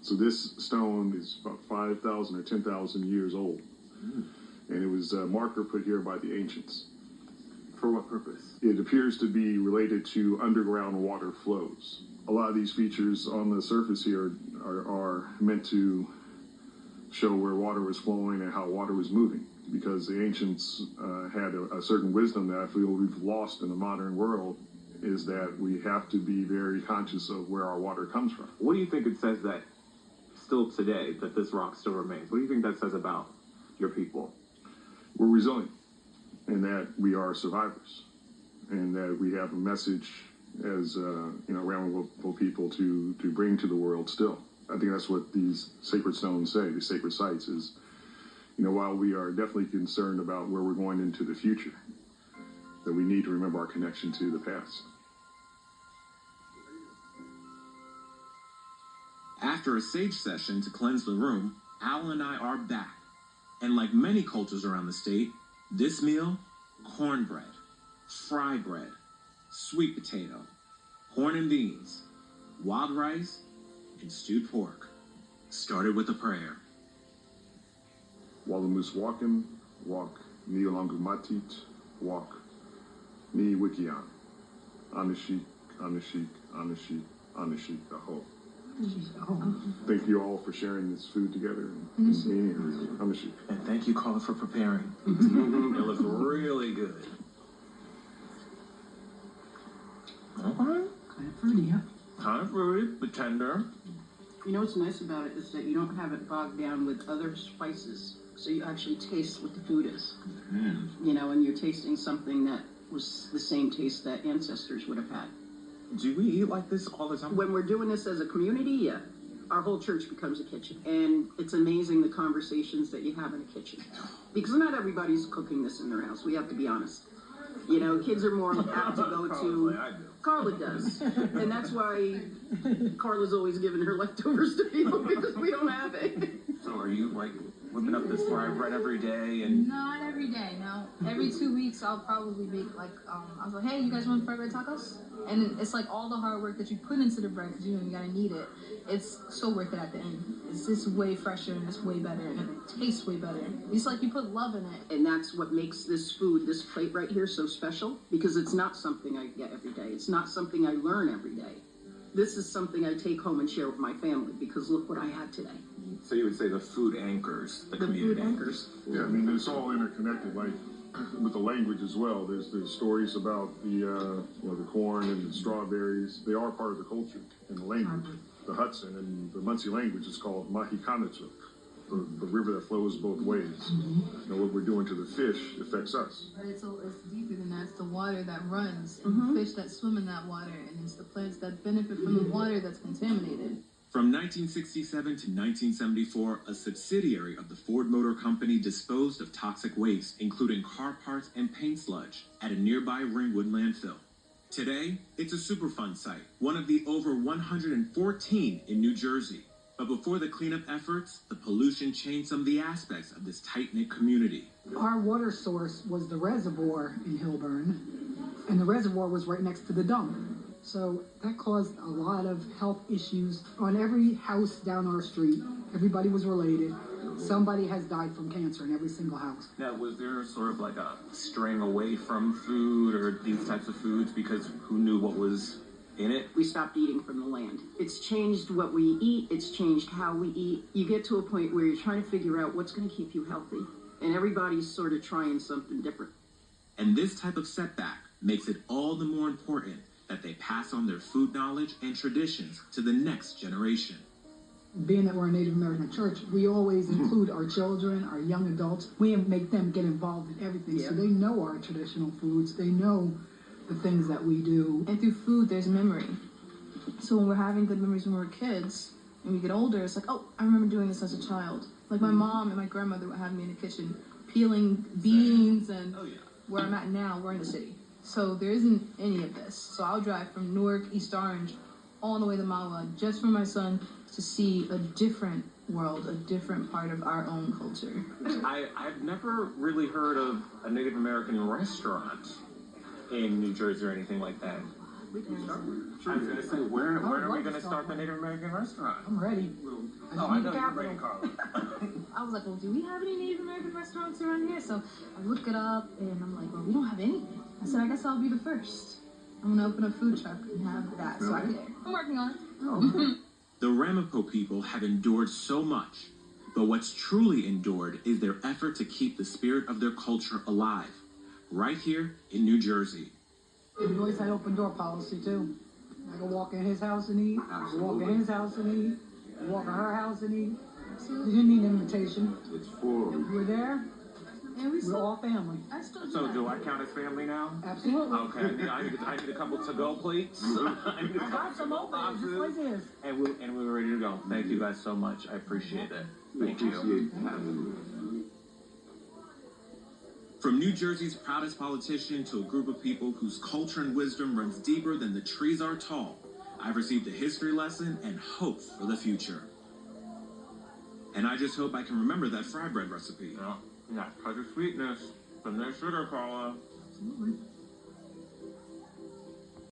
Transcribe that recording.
So this stone is about 5,000 or 10,000 years old. And it was a marker put here by the ancients. For what purpose? It appears to be related to underground water flows. A lot of these features on the surface here are meant to show where water was flowing and how water was moving, because the ancients had a certain wisdom that I feel we've lost in the modern world, is that we have to be very conscious of where our water comes from. What do you think it says that still today, that this rock still remains? What do you think that says about your people? We're resilient, and that we are survivors, and that we have a message as Ramapo people to bring to the world still. I think that's what these sacred stones say, these sacred sites, is, while we are definitely concerned about where we're going into the future, that we need to remember our connection to the past. After a sage session to cleanse the room, Al and I are back. And like many cultures around the state, this meal, cornbread, fry bread, sweet potato, corn and beans, wild rice, and stewed pork, started with a prayer. Walamus walkin, walk, ni olangumatit, walk, ni wikian, anashik, anashik, anashik, anashik, aho. Thank you all for sharing this food together and being here. Anashik. And thank you, Carla, for preparing. It looks really good. Okay. Kind of fruity, huh? Kind of fruity, but tender. You know what's nice about it is that you don't have it bogged down with other spices, so you actually taste what the food is. And you're tasting something that was the same taste that ancestors would have had. Do we eat like this all the time? When we're doing this as a community, yeah, our whole church becomes a kitchen. And it's amazing the conversations that you have in a kitchen. Because not everybody's cooking this in their house, we have to be honest. Kids are more apt to go to... Carla does. And that's why Carla's always giving her leftovers to people, because we don't have it. So are you, whipping up this fry bread every day? And Not every day, no. Every 2 weeks, I'll probably make, I was like, hey, you guys want fried bread tacos? And it's like all the hard work that you put into the bread, because you gotta knead it. It's so worth it at the end. It's just way fresher and it's way better and it tastes way better. It's like you put love in it. And that's what makes this food, this plate right here, so special, because it's not something I get every day. It's not something I learn every day. This is something I take home and share with my family, because look what I had today. so you would say the food anchors the community. Food anchors. Yeah, it's all interconnected, like with the language as well. There's stories about the corn and the strawberries. They are part of the culture and the language. The Hudson and the Muncie language is called Mahikanatuk, the river that flows both ways. What we're doing to the fish affects us. But it's deeper than that. It's the water that runs, and the fish that swim in that water, and it's the plants that benefit from the water that's contaminated. From 1967 to 1974, a subsidiary of the Ford Motor Company disposed of toxic waste, including car parts and paint sludge, at a nearby Ringwood landfill. Today, it's a Superfund site, one of the over 114 in New Jersey. But before the cleanup efforts, the pollution changed some of the aspects of this tight-knit community. Our water source was the reservoir in Hilburn, and the reservoir was right next to the dump. So that caused a lot of health issues on every house down our street. Everybody was related. Somebody has died from cancer in every single house. Now, was there sort of like a straying away from food or these types of foods because who knew what was in it? We stopped eating from the land. It's changed what we eat. It's changed how we eat. You get to a point where you're trying to figure out what's going to keep you healthy. And everybody's sort of trying something different. And this type of setback makes it all the more important that they pass on their food knowledge and traditions to the next generation. Being that we're a Native American church, we always include our children, our young adults. We make them get involved in everything, so they know our traditional foods. They know the things that we do. And through food, there's memory. So when we're having good memories when we're kids, and we get older, it's like, oh, I remember doing this as a child. Like my mom and my grandmother would have me in the kitchen peeling beans, and where I'm at now, we're in the city. So there isn't any of this. So I'll drive from Newark, East Orange, all the way to Mawa, just for my son to see a different world, a different part of our own culture. I've never really heard of a Native American restaurant in New Jersey or anything like that. We can start. I was gonna say, where are we gonna start the Native American restaurant? I'm ready. I just I need know the you're capital. ready, Carla. I was like, well, do we have any Native American restaurants around here? So I look it up, and I'm like, well, we don't have anything. I said, I guess I'll be the first. I'm gonna open a food truck and have that. So I'm working on it. The Ramapo people have endured so much, but what's truly endured is their effort to keep the spirit of their culture alive, right here in New Jersey. We always had open door policy too. I can walk in his house and eat. I can walk in his house and eat. I can walk in her house and eat. You didn't need an invitation. It's full. If we're there, And we we're still, all family. I still do So that. do I count as family now? Absolutely. Okay, I need a couple to-go plates. I need a I got couple some open, just boxes. like this. And we're ready to go. Thank you guys so much. I appreciate it. Thank you. From New Jersey's proudest politician to a group of people whose culture and wisdom runs deeper than the trees are tall, I've received a history lesson and hope for the future. And I just hope I can remember that fry bread recipe. Yeah, touch of sweetness, but no sugar, Carla. Absolutely.